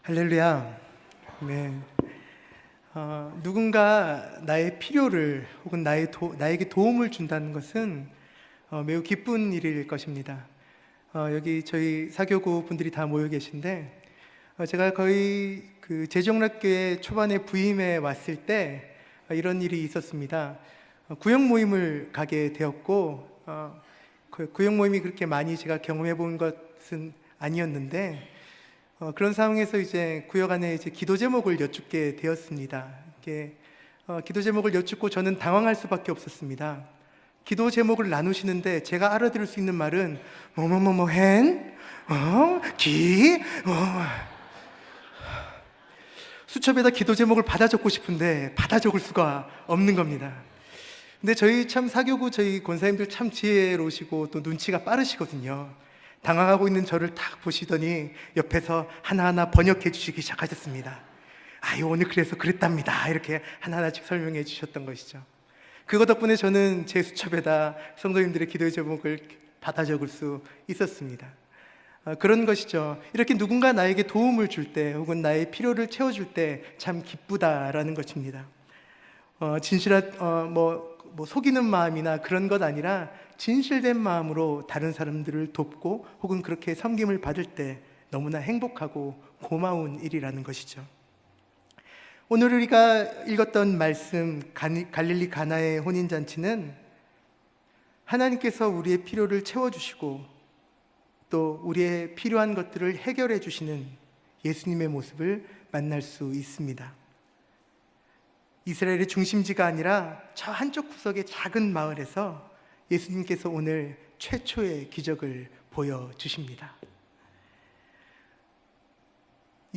할렐루야. 네. 누군가 나의 필요를 혹은 나에게 도움을 준다는 것은 매우 기쁜 일일 것입니다. 여기 저희 사교구 분들이 다 모여 계신데 제가 거의 그 제정락교회 초반에 부임해 왔을 때 이런 일이 있었습니다. 구역 모임을 가게 되었고 그 구역 모임이 그렇게 많이 제가 경험해 본 것은 아니었는데 그런 상황에서 이제 구역 안에 이제 기도 제목을 여쭙게 되었습니다. 이게 기도 제목을 여쭙고 저는 당황할 수밖에 없었습니다. 기도 제목을 나누시는데 제가 알아들을 수 있는 말은 수첩에다 기도 제목을 받아 적고 싶은데 받아 적을 수가 없는 겁니다. 근데 저희 참 사교구 저희 권사님들 참 지혜로우시고 또 눈치가 빠르시거든요. 당황하고 있는 저를 딱 보시더니 옆에서 하나하나 번역해 주시기 시작하셨습니다. 오늘 그래서 그랬답니다. 이렇게 하나하나씩 설명해 주셨던 것이죠. 그거 덕분에 저는 제 수첩에다 성도님들의 기도의 제목을 받아 적을 수 있었습니다. 그런 것이죠. 이렇게 누군가 나에게 도움을 줄 때 혹은 나의 필요를 채워줄 때 참 기쁘다라는 것입니다. 진실한 속이는 마음이나 그런 것 아니라 진실된 마음으로 다른 사람들을 돕고 혹은 그렇게 섬김을 받을 때 너무나 행복하고 고마운 일이라는 것이죠. 오늘 우리가 읽었던 말씀 갈릴리 가나의 혼인잔치는 하나님께서 우리의 필요를 채워주시고 또 우리의 필요한 것들을 해결해 주시는 예수님의 모습을 만날 수 있습니다. 이스라엘의 중심지가 아니라 저 한쪽 구석의 작은 마을에서 예수님께서 오늘 최초의 기적을 보여주십니다.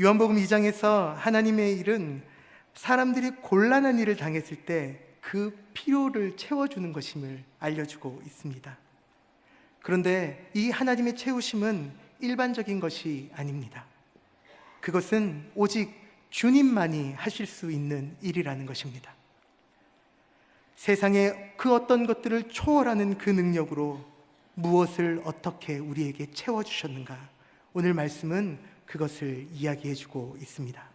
요한복음 2장에서 하나님의 일은 사람들이 곤란한 일을 당했을 때 그 필요를 채워주는 것임을 알려주고 있습니다. 그런데 이 하나님의 채우심은 일반적인 것이 아닙니다. 그것은 오직 주님만이 하실 수 있는 일이라는 것입니다. 세상의 그 어떤 것들을 초월하는 그 능력으로 무엇을 어떻게 우리에게 채워주셨는가? 오늘 말씀은 그것을 이야기해주고 있습니다.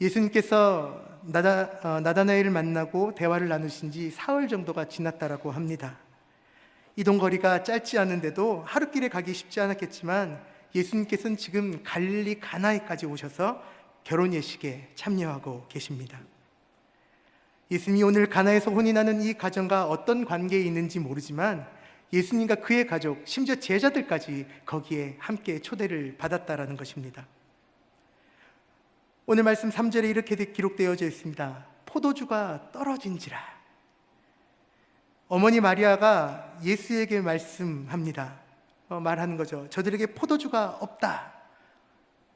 예수님께서 나다나엘을 만나고 대화를 나누신 지 사흘 정도가 지났다라고 합니다. 이동거리가 짧지 않은데도 하루길에 가기 쉽지 않았겠지만 예수님께서는 지금 갈릴리 가나에까지 오셔서 결혼 예식에 참여하고 계십니다. 예수님이 오늘 가나에서 혼인하는 이 가정과 어떤 관계에 있는지 모르지만 예수님과 그의 가족, 심지어 제자들까지 거기에 함께 초대를 받았다라는 것입니다. 오늘 말씀 3절에 이렇게 기록되어져 있습니다. 포도주가 떨어진지라. 어머니 마리아가 예수에게 말씀합니다. 말하는 거죠. 저들에게 포도주가 없다.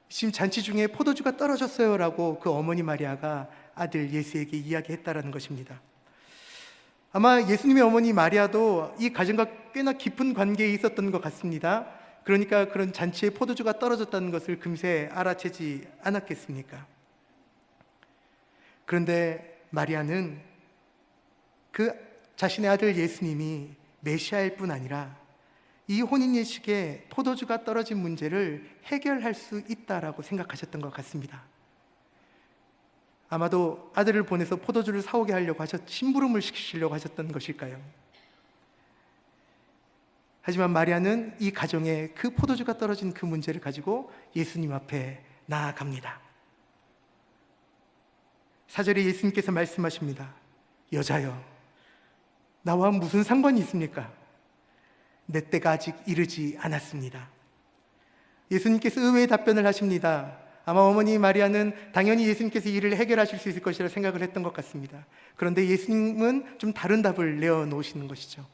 지금 잔치 중에 포도주가 떨어졌어요 라고 그 어머니 마리아가 아들 예수에게 이야기했다라는 것입니다. 아마 예수님의 어머니 마리아도 이 가정과 꽤나 깊은 관계에 있었던 것 같습니다. 그러니까 그런 잔치에 포도주가 떨어졌다는 것을 금세 알아채지 않았겠습니까? 그런데 마리아는 그 자신의 아들 예수님이 메시아일 뿐 아니라 이 혼인 예식에 포도주가 떨어진 문제를 해결할 수 있다라고 생각하셨던 것 같습니다. 아마도 아들을 보내서 포도주를 사오게 하려고 심부름을 시키시려고 하셨던 것일까요? 하지만 마리아는 이 가정에 그 포도주가 떨어진 그 문제를 가지고 예수님 앞에 나아갑니다. 4절에 예수님께서 말씀하십니다. 여자여, 나와 무슨 상관이 있습니까? 내 때가 아직 이르지 않았습니다. 예수님께서 의외의 답변을 하십니다. 아마 어머니 마리아는 당연히 예수님께서 이 일을 해결하실 수 있을 것이라 생각을 했던 것 같습니다. 그런데 예수님은 좀 다른 답을 내어놓으시는 것이죠.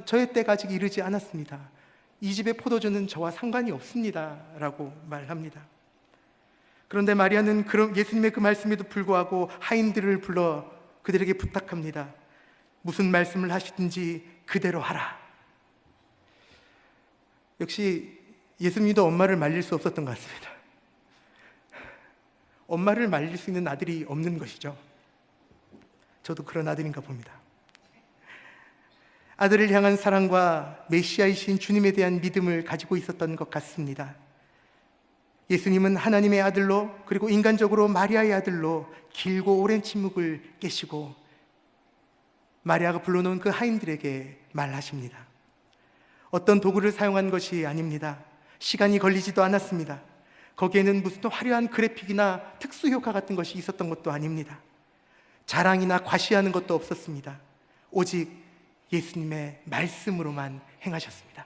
저의 때가 아직 이르지 않았습니다. 이 집의 포도주는 저와 상관이 없습니다 라고 말합니다. 그런데 마리아는 예수님의 그 말씀에도 불구하고 하인들을 불러 그들에게 부탁합니다. 무슨 말씀을 하시든지 그대로 하라. 역시 예수님도 엄마를 말릴 수 없었던 것 같습니다. 엄마를 말릴 수 있는 아들이 없는 것이죠. 저도 그런 아들인가 봅니다. 아들을 향한 사랑과 메시아이신 주님에 대한 믿음을 가지고 있었던 것 같습니다. 예수님은 하나님의 아들로, 그리고 인간적으로 마리아의 아들로 길고 오랜 침묵을 깨시고 마리아가 불러놓은 그 하인들에게 말하십니다. 어떤 도구를 사용한 것이 아닙니다. 시간이 걸리지도 않았습니다. 거기에는 무슨 화려한 그래픽이나 특수 효과 같은 것이 있었던 것도 아닙니다. 자랑이나 과시하는 것도 없었습니다. 오직 예수님의 말씀으로만 행하셨습니다.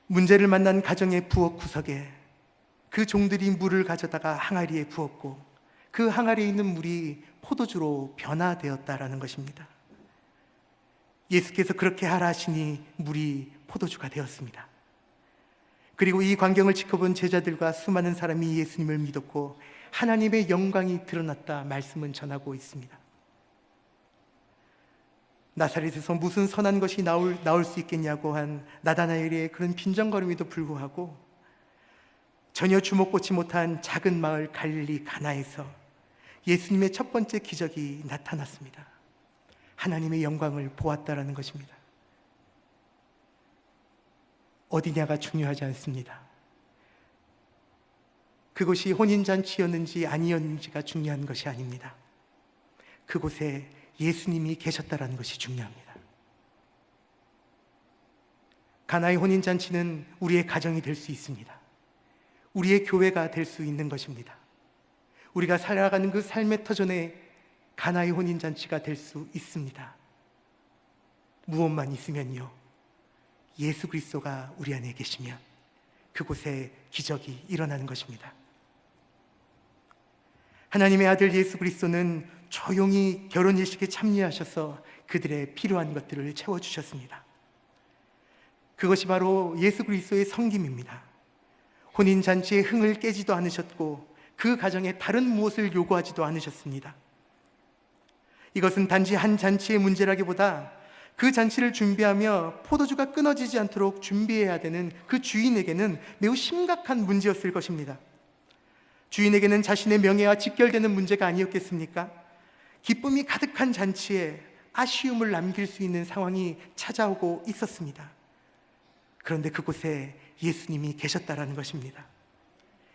문제를 만난 가정의 부엌 구석에 그 종들이 물을 가져다가 항아리에 부었고 그 항아리에 있는 물이 포도주로 변화되었다라는 것입니다. 예수께서 그렇게 하라 하시니 물이 포도주가 되었습니다. 그리고 이 광경을 지켜본 제자들과 수많은 사람이 예수님을 믿었고 하나님의 영광이 드러났다 말씀은 전하고 있습니다. 나사렛에서 무슨 선한 것이 나올 수 있겠냐고 한 나다나엘의 그런 빈정거림에도 불구하고 전혀 주목받지 못한 작은 마을 갈릴리 가나에서 예수님의 첫 번째 기적이 나타났습니다. 하나님의 영광을 보았다라는 것입니다. 어디냐가 중요하지 않습니다. 그곳이 혼인잔치였는지 아니었는지가 중요한 것이 아닙니다. 그곳에 예수님이 계셨다라는 것이 중요합니다. 가나의 혼인잔치는 우리의 가정이 될 수 있습니다. 우리의 교회가 될 수 있는 것입니다. 우리가 살아가는 그 삶의 터전에 가나의 혼인잔치가 될 수 있습니다. 무엇만 있으면요, 예수 그리스도가 우리 안에 계시면 그곳에 기적이 일어나는 것입니다. 하나님의 아들 예수 그리스도는 조용히 결혼 예식에 참여하셔서 그들의 필요한 것들을 채워주셨습니다. 그것이 바로 예수 그리스도의 섬김입니다. 혼인잔치의 흥을 깨지도 않으셨고 그 가정에 다른 무엇을 요구하지도 않으셨습니다. 이것은 단지 한 잔치의 문제라기보다 그 잔치를 준비하며 포도주가 끊어지지 않도록 준비해야 되는 그 주인에게는 매우 심각한 문제였을 것입니다. 주인에게는 자신의 명예와 직결되는 문제가 아니었겠습니까? 기쁨이 가득한 잔치에 아쉬움을 남길 수 있는 상황이 찾아오고 있었습니다. 그런데 그곳에 예수님이 계셨다라는 것입니다.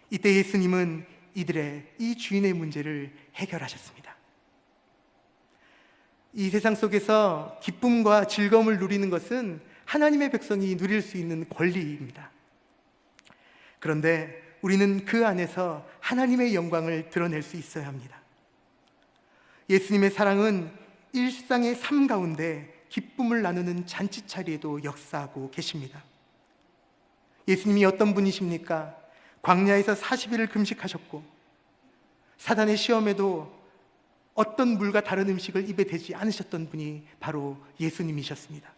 이때 예수님은 이들의 이 주인의 문제를 해결하셨습니다. 이 세상 속에서 기쁨과 즐거움을 누리는 것은 하나님의 백성이 누릴 수 있는 권리입니다. 그런데 우리는 그 안에서 하나님의 영광을 드러낼 수 있어야 합니다. 예수님의 사랑은 일상의 삶 가운데 기쁨을 나누는 잔치차리에도 역사하고 계십니다. 예수님이 어떤 분이십니까? 광야에서 40일을 금식하셨고 사단의 시험에도 어떤 물과 다른 음식을 입에 대지 않으셨던 분이 바로 예수님이셨습니다.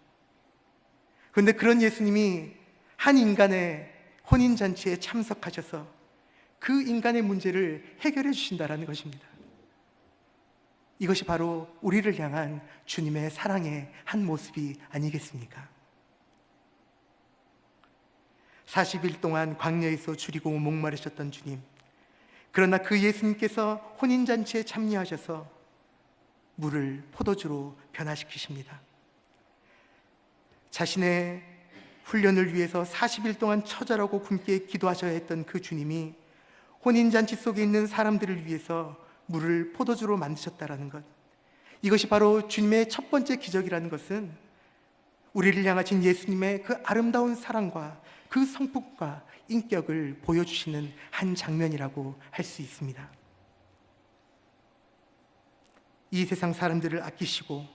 그런데 그런 예수님이 한 인간의 혼인잔치에 참석하셔서 그 인간의 문제를 해결해 주신다라는 것입니다. 이것이 바로 우리를 향한 주님의 사랑의 한 모습이 아니겠습니까? 40일 동안 광야에서 줄이고 목마르셨던 주님, 그러나 그 예수님께서 혼인잔치에 참여하셔서 물을 포도주로 변화시키십니다. 자신의 훈련을 위해서 40일 동안 처절하고 굶게 기도하셔야 했던 그 주님이 혼인잔치 속에 있는 사람들을 위해서 물을 포도주로 만드셨다라는 것, 이것이 바로 주님의 첫 번째 기적이라는 것은 우리를 향하신 예수님의 그 아름다운 사랑과 그 성품과 인격을 보여주시는 한 장면이라고 할 수 있습니다. 이 세상 사람들을 아끼시고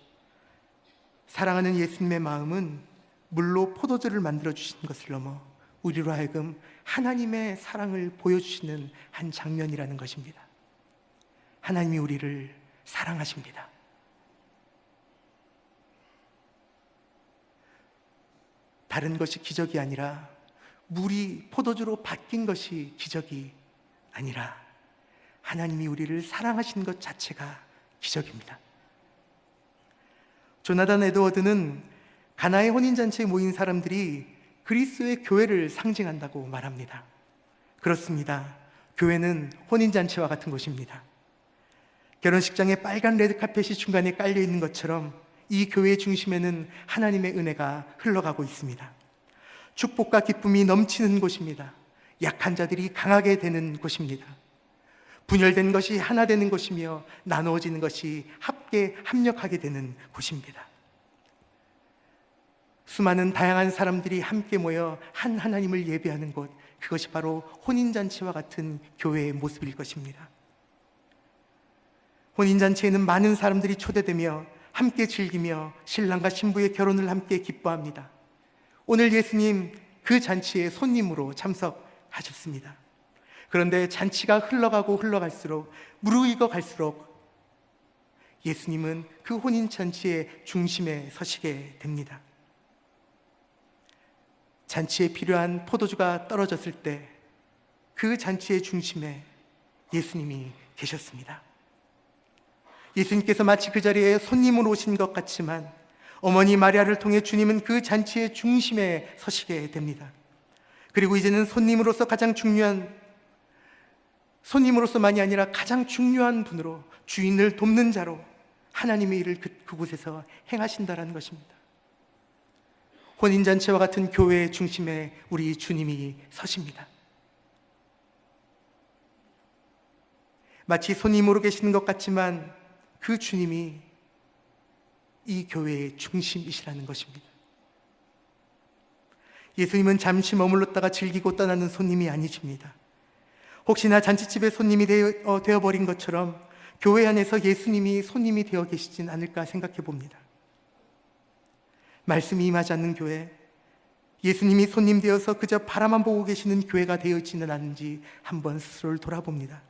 사랑하는 예수님의 마음은 물로 포도주를 만들어 주신 것을 넘어 우리로 하여금 하나님의 사랑을 보여주시는 한 장면이라는 것입니다. 하나님이 우리를 사랑하십니다. 다른 것이 기적이 아니라 물이 포도주로 바뀐 것이 기적이 아니라 하나님이 우리를 사랑하신 것 자체가 기적입니다. 조나단 에드워드는 가나의 혼인잔치에 모인 사람들이 그리스도의 교회를 상징한다고 말합니다. 그렇습니다. 교회는 혼인잔치와 같은 곳입니다. 결혼식장에 빨간 레드카펫이 중간에 깔려 있는 것처럼 이 교회의 중심에는 하나님의 은혜가 흘러가고 있습니다. 축복과 기쁨이 넘치는 곳입니다. 약한 자들이 강하게 되는 곳입니다. 분열된 것이 하나 되는 곳이며 나누어지는 것이 함께 합력하게 되는 곳입니다. 수많은 다양한 사람들이 함께 모여 한 하나님을 예배하는 곳, 그것이 바로 혼인잔치와 같은 교회의 모습일 것입니다. 혼인잔치에는 많은 사람들이 초대되며 함께 즐기며 신랑과 신부의 결혼을 함께 기뻐합니다. 오늘 예수님 그 잔치에 손님으로 참석하셨습니다. 그런데 잔치가 흘러가고 흘러갈수록, 무르익어 갈수록 예수님은 그 혼인잔치의 중심에 서시게 됩니다. 잔치에 필요한 포도주가 떨어졌을 때 그 잔치의 중심에 예수님이 계셨습니다. 예수님께서 마치 그 자리에 손님으로 오신 것 같지만 어머니 마리아를 통해 주님은 그 잔치의 중심에 서시게 됩니다. 그리고 이제는 손님으로서만이 아니라 가장 중요한 분으로, 주인을 돕는 자로 하나님의 일을 그곳에서 행하신다라는 것입니다. 혼인잔치와 같은 교회의 중심에 우리 주님이 서십니다. 마치 손님으로 계시는 것 같지만 그 주님이 이 교회의 중심이시라는 것입니다. 예수님은 잠시 머물렀다가 즐기고 떠나는 손님이 아니십니다. 혹시나 잔치집에 손님이 되어버린 것처럼 교회 안에서 예수님이 손님이 되어 계시진 않을까 생각해 봅니다. 말씀이 임하지 않는 교회, 예수님이 손님 되어서 그저 바라만 보고 계시는 교회가 되어 있지는 않은지 한번 스스로를 돌아봅니다.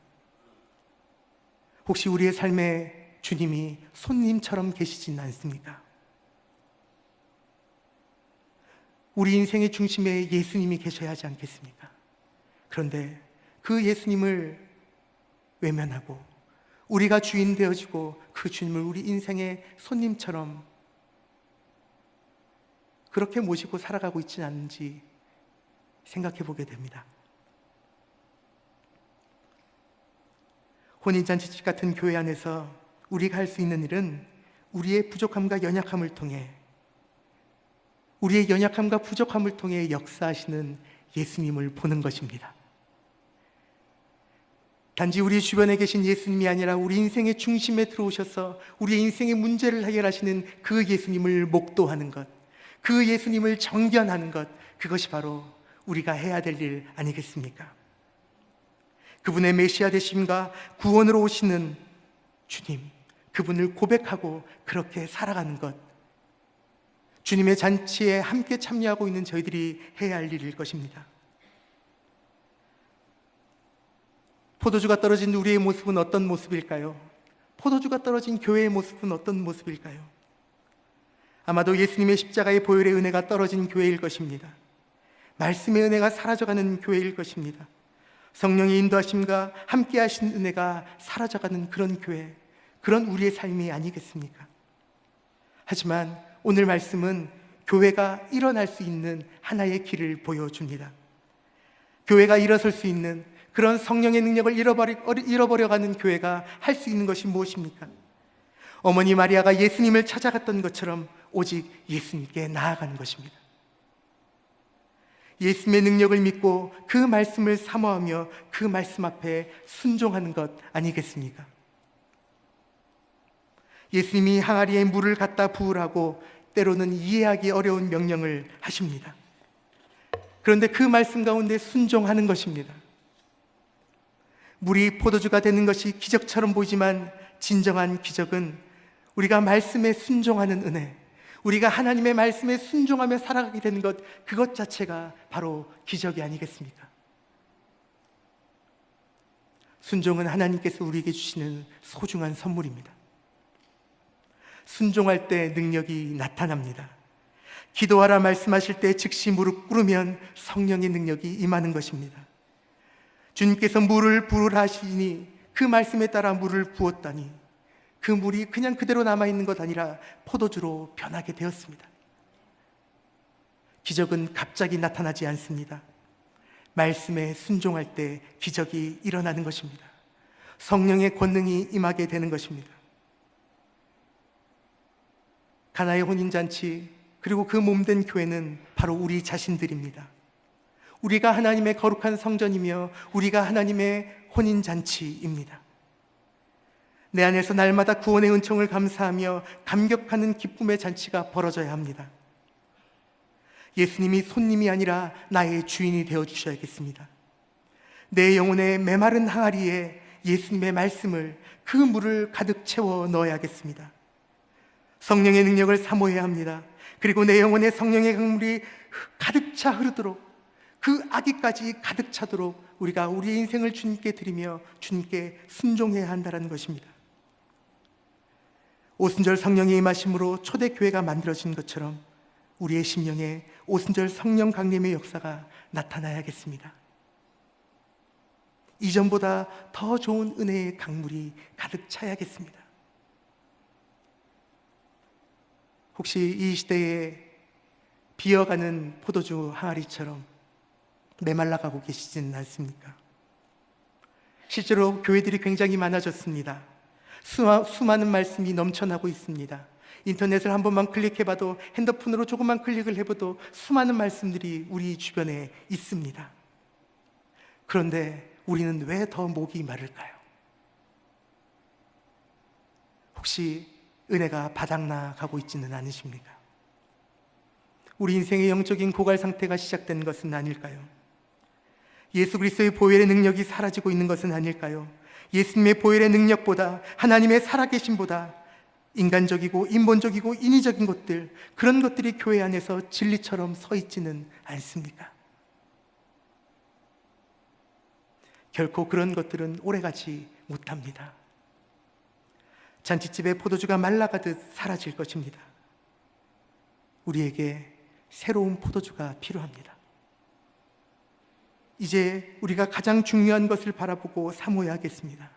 혹시 우리의 삶에 주님이 손님처럼 계시진 않습니까? 우리 인생의 중심에 예수님이 계셔야 하지 않겠습니까? 그런데 그 예수님을 외면하고 우리가 주인 되어지고 그 주님을 우리 인생의 손님처럼 그렇게 모시고 살아가고 있지 않은지 생각해 보게 됩니다. 혼인잔치집 같은 교회 안에서 우리가 할 수 있는 일은 우리의 부족함과 연약함을 통해, 우리의 연약함과 부족함을 통해 역사하시는 예수님을 보는 것입니다. 단지 우리 주변에 계신 예수님이 아니라 우리 인생의 중심에 들어오셔서 우리의 인생의 문제를 해결하시는 그 예수님을 목도하는 것, 그 예수님을 정견하는 것, 그것이 바로 우리가 해야 될 일 아니겠습니까? 그분의 메시아 되심과 구원으로 오시는 주님, 그분을 고백하고 그렇게 살아가는 것, 주님의 잔치에 함께 참여하고 있는 저희들이 해야 할 일일 것입니다. 포도주가 떨어진 우리의 모습은 어떤 모습일까요? 포도주가 떨어진 교회의 모습은 어떤 모습일까요? 아마도 예수님의 십자가의 보혈의 은혜가 떨어진 교회일 것입니다. 말씀의 은혜가 사라져가는 교회일 것입니다. 성령의 인도하심과 함께 하신 은혜가 사라져가는 그런 교회, 그런 우리의 삶이 아니겠습니까? 하지만 오늘 말씀은 교회가 일어날 수 있는 하나의 길을 보여줍니다. 교회가 일어설 수 있는 그런 성령의 능력을 잃어버려가는 교회가 할 수 있는 것이 무엇입니까? 어머니 마리아가 예수님을 찾아갔던 것처럼 오직 예수님께 나아가는 것입니다. 예수님의 능력을 믿고 그 말씀을 사모하며 그 말씀 앞에 순종하는 것 아니겠습니까? 예수님이 항아리에 물을 갖다 부으라고 때로는 이해하기 어려운 명령을 하십니다. 그런데 그 말씀 가운데 순종하는 것입니다. 물이 포도주가 되는 것이 기적처럼 보이지만 진정한 기적은 우리가 말씀에 순종하는 은혜, 우리가 하나님의 말씀에 순종하며 살아가게 되는 것, 그것 자체가 바로 기적이 아니겠습니까? 순종은 하나님께서 우리에게 주시는 소중한 선물입니다. 순종할 때 능력이 나타납니다. 기도하라 말씀하실 때 즉시 무릎 꿇으면 성령의 능력이 임하는 것입니다. 주님께서 물을 부으라 하시니 그 말씀에 따라 물을 부었다니 그 물이 그냥 그대로 남아있는 것 아니라 포도주로 변하게 되었습니다. 기적은 갑자기 나타나지 않습니다. 말씀에 순종할 때 기적이 일어나는 것입니다. 성령의 권능이 임하게 되는 것입니다. 가나의 혼인잔치, 그리고 그 몸된 교회는 바로 우리 자신들입니다. 우리가 하나님의 거룩한 성전이며 우리가 하나님의 혼인잔치입니다. 내 안에서 날마다 구원의 은총을 감사하며 감격하는 기쁨의 잔치가 벌어져야 합니다. 예수님이 손님이 아니라 나의 주인이 되어주셔야겠습니다. 내 영혼의 메마른 항아리에 예수님의 말씀을, 그 물을 가득 채워 넣어야겠습니다. 성령의 능력을 사모해야 합니다. 그리고 내 영혼에 성령의 강물이 가득 차 흐르도록, 그 아기까지 가득 차도록 우리가 우리의 인생을 주님께 드리며 주님께 순종해야 한다는 것입니다. 오순절 성령의 임하심으로 초대교회가 만들어진 것처럼 우리의 심령에 오순절 성령 강림의 역사가 나타나야겠습니다. 이전보다 더 좋은 은혜의 강물이 가득 차야겠습니다. 혹시 이 시대에 비어가는 포도주 항아리처럼 메말라가고 계시지는 않습니까? 실제로 교회들이 굉장히 많아졌습니다. 수많은 말씀이 넘쳐나고 있습니다. 인터넷을 한 번만 클릭해봐도, 핸드폰으로 조금만 클릭을 해봐도 수많은 말씀들이 우리 주변에 있습니다. 그런데 우리는 왜 더 목이 마를까요? 혹시 은혜가 바닥나가고 있지는 않으십니까? 우리 인생의 영적인 고갈 상태가 시작된 것은 아닐까요? 예수 그리스도의 보혈의 능력이 사라지고 있는 것은 아닐까요? 예수님의 보혈의 능력보다, 하나님의 살아계심보다 인간적이고 인본적이고 인위적인 것들, 그런 것들이 교회 안에서 진리처럼 서 있지는 않습니까? 결코 그런 것들은 오래가지 못합니다. 잔치집에 포도주가 말라가듯 사라질 것입니다. 우리에게 새로운 포도주가 필요합니다. 이제 우리가 가장 중요한 것을 바라보고 사모해야 하겠습니다.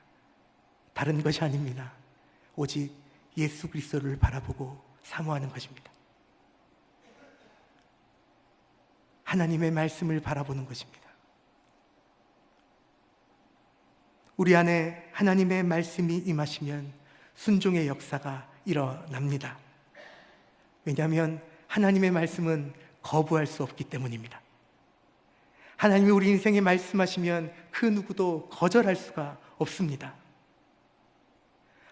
다른 것이 아닙니다. 오직 예수 그리스도를 바라보고 사모하는 것입니다. 하나님의 말씀을 바라보는 것입니다. 우리 안에 하나님의 말씀이 임하시면 순종의 역사가 일어납니다. 왜냐하면 하나님의 말씀은 거부할 수 없기 때문입니다. 하나님이 우리 인생에 말씀하시면 그 누구도 거절할 수가 없습니다.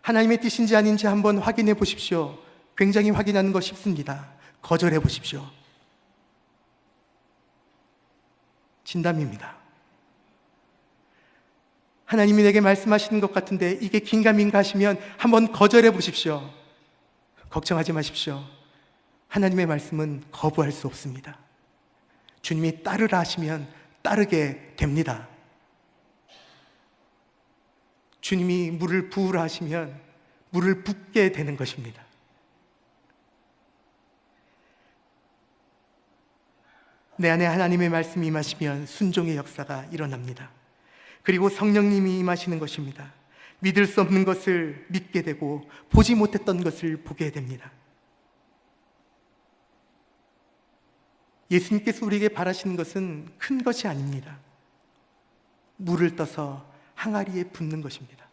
하나님의 뜻인지 아닌지 한번 확인해 보십시오. 굉장히 확인하는 거 쉽습니다. 거절해 보십시오. 진담입니다. 하나님이 내게 말씀하시는 것 같은데 이게 긴가민가 하시면 한번 거절해 보십시오. 걱정하지 마십시오. 하나님의 말씀은 거부할 수 없습니다. 주님이 따르라 하시면 따르게 됩니다. 주님이 물을 부으라 하시면 물을 붓게 되는 것입니다. 내 안에 하나님의 말씀이 임하시면 순종의 역사가 일어납니다. 그리고 성령님이 임하시는 것입니다. 믿을 수 없는 것을 믿게 되고 보지 못했던 것을 보게 됩니다. 예수님께서 우리에게 바라시는 것은 큰 것이 아닙니다. 물을 떠서 항아리에 붓는 것입니다.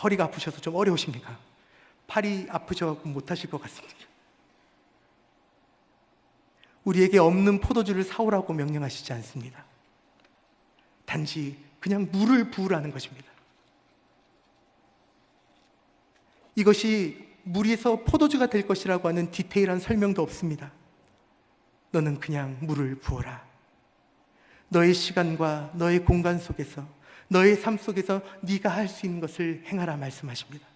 허리가 아프셔서 좀 어려우십니까? 팔이 아프셔서 못하실 것 같습니다. 우리에게 없는 포도주를 사오라고 명령하시지 않습니다. 단지 그냥 물을 부으라는 것입니다. 이것이 물에서 포도주가 될 것이라고 하는 디테일한 설명도 없습니다. 너는 그냥 물을 부어라. 너의 시간과 너의 공간 속에서, 너의 삶 속에서 네가 할 수 있는 것을 행하라 말씀하십니다.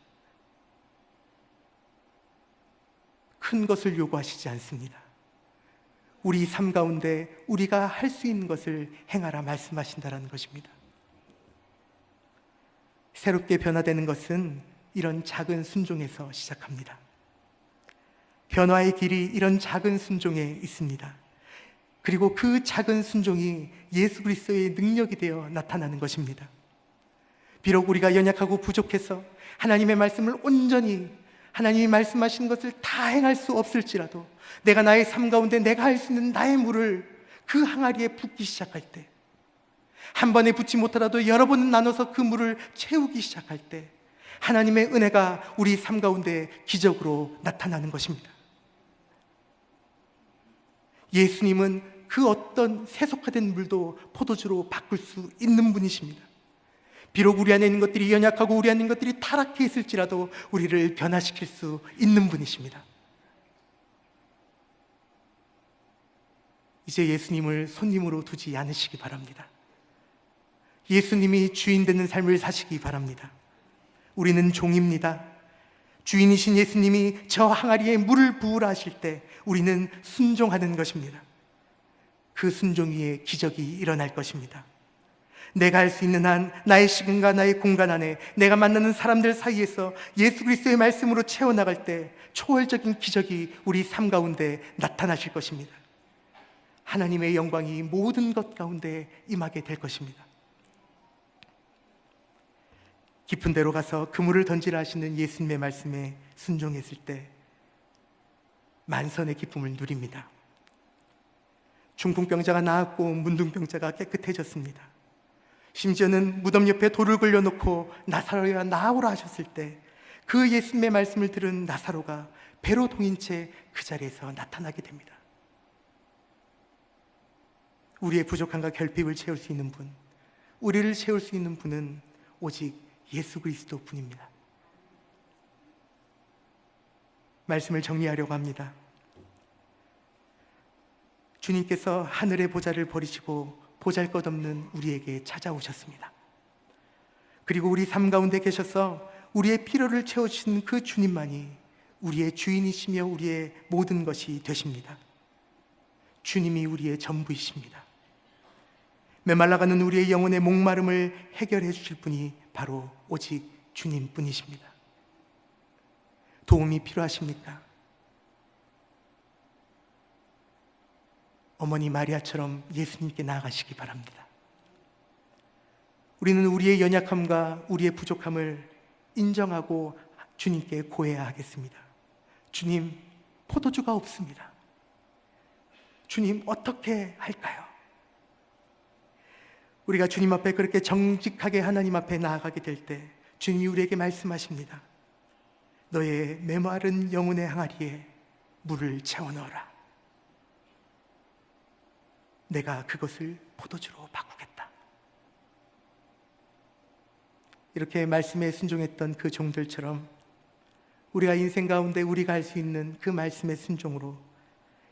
큰 것을 요구하시지 않습니다. 우리 삶 가운데 우리가 할 수 있는 것을 행하라 말씀하신다는 것입니다. 새롭게 변화되는 것은 이런 작은 순종에서 시작합니다. 변화의 길이 이런 작은 순종에 있습니다. 그리고 그 작은 순종이 예수 그리스도의 능력이 되어 나타나는 것입니다. 비록 우리가 연약하고 부족해서 하나님의 말씀을 온전히, 하나님이 말씀하시는 것을 다 행할 수 없을지라도 내가 나의 삶 가운데 내가 할 수 있는 나의 물을 그 항아리에 붓기 시작할 때, 한 번에 붓지 못하더라도 여러 번 나눠서 그 물을 채우기 시작할 때, 하나님의 은혜가 우리 삶 가운데 기적으로 나타나는 것입니다. 예수님은 그 어떤 세속화된 물도 포도주로 바꿀 수 있는 분이십니다. 비록 우리 안에 있는 것들이 연약하고 우리 안에 있는 것들이 타락해 있을지라도 우리를 변화시킬 수 있는 분이십니다. 이제 예수님을 손님으로 두지 않으시기 바랍니다. 예수님이 주인 되는 삶을 사시기 바랍니다. 우리는 종입니다. 주인이신 예수님이 저 항아리에 물을 부으라 하실 때 우리는 순종하는 것입니다. 그 순종 위에 기적이 일어날 것입니다. 내가 할 수 있는 한 나의 시간과 나의 공간 안에 내가 만나는 사람들 사이에서 예수 그리스도의 말씀으로 채워나갈 때 초월적인 기적이 우리 삶 가운데 나타나실 것입니다. 하나님의 영광이 모든 것 가운데 임하게 될 것입니다. 깊은 데로 가서 그물을 던지라 하시는 예수님의 말씀에 순종했을 때 만선의 기쁨을 누립니다. 중풍병자가 나았고 문둥병자가 깨끗해졌습니다. 심지어는 무덤 옆에 돌을 걸려놓고 나사로야 나오라 하셨을 때 그 예수님의 말씀을 들은 나사로가 배로 동인 채 그 자리에서 나타나게 됩니다. 우리의 부족함과 결핍을 채울 수 있는 분, 우리를 채울 수 있는 분은 오직 예수 그리스도 분입니다. 말씀을 정리하려고 합니다. 주님께서 하늘의 보좌를 버리시고 보잘것없는 우리에게 찾아오셨습니다. 그리고 우리 삶 가운데 계셔서 우리의 필요를 채워주신 그 주님만이 우리의 주인이시며 우리의 모든 것이 되십니다. 주님이 우리의 전부이십니다. 메말라가는 우리의 영혼의 목마름을 해결해 주실 분이 바로 오직 주님뿐이십니다. 도움이 필요하십니까? 어머니 마리아처럼 예수님께 나아가시기 바랍니다. 우리는 우리의 연약함과 우리의 부족함을 인정하고 주님께 고해야 하겠습니다. 주님, 포도주가 없습니다. 주님, 어떻게 할까요? 우리가 주님 앞에 그렇게 정직하게 하나님 앞에 나아가게 될 때 주님이 우리에게 말씀하십니다. 너의 메마른 영혼의 항아리에 물을 채워 넣어라. 내가 그것을 포도주로 바꾸겠다. 이렇게 말씀에 순종했던 그 종들처럼 우리가 인생 가운데 우리가 할 수 있는 그 말씀의 순종으로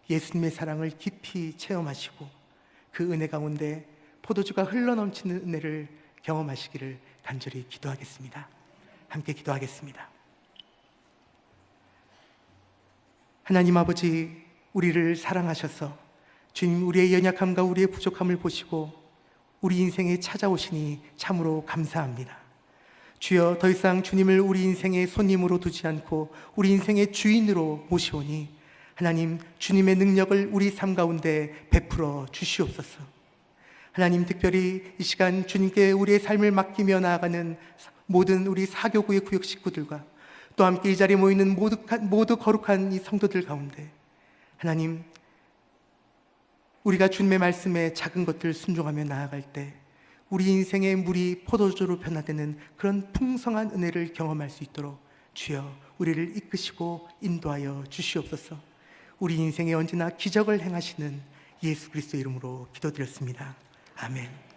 예수님의 사랑을 깊이 체험하시고 그 은혜 가운데 포도주가 흘러넘치는 은혜를 경험하시기를 간절히 기도하겠습니다. 함께 기도하겠습니다. 하나님 아버지, 우리를 사랑하셔서 주님 우리의 연약함과 우리의 부족함을 보시고 우리 인생에 찾아오시니 참으로 감사합니다. 주여, 더 이상 주님을 우리 인생의 손님으로 두지 않고 우리 인생의 주인으로 모시오니 하나님, 주님의 능력을 우리 삶 가운데 베풀어 주시옵소서. 하나님, 특별히 이 시간 주님께 우리의 삶을 맡기며 나아가는 모든 우리 사교구의 구역 식구들과 또 함께 이 자리에 모이는 모두 거룩한 이 성도들 가운데 하나님, 우리가 주님의 말씀에 작은 것들 순종하며 나아갈 때 우리 인생의 물이 포도주로 변화되는 그런 풍성한 은혜를 경험할 수 있도록 주여 우리를 이끄시고 인도하여 주시옵소서. 우리 인생에 언제나 기적을 행하시는 예수 그리스도 이름으로 기도드렸습니다. 아멘.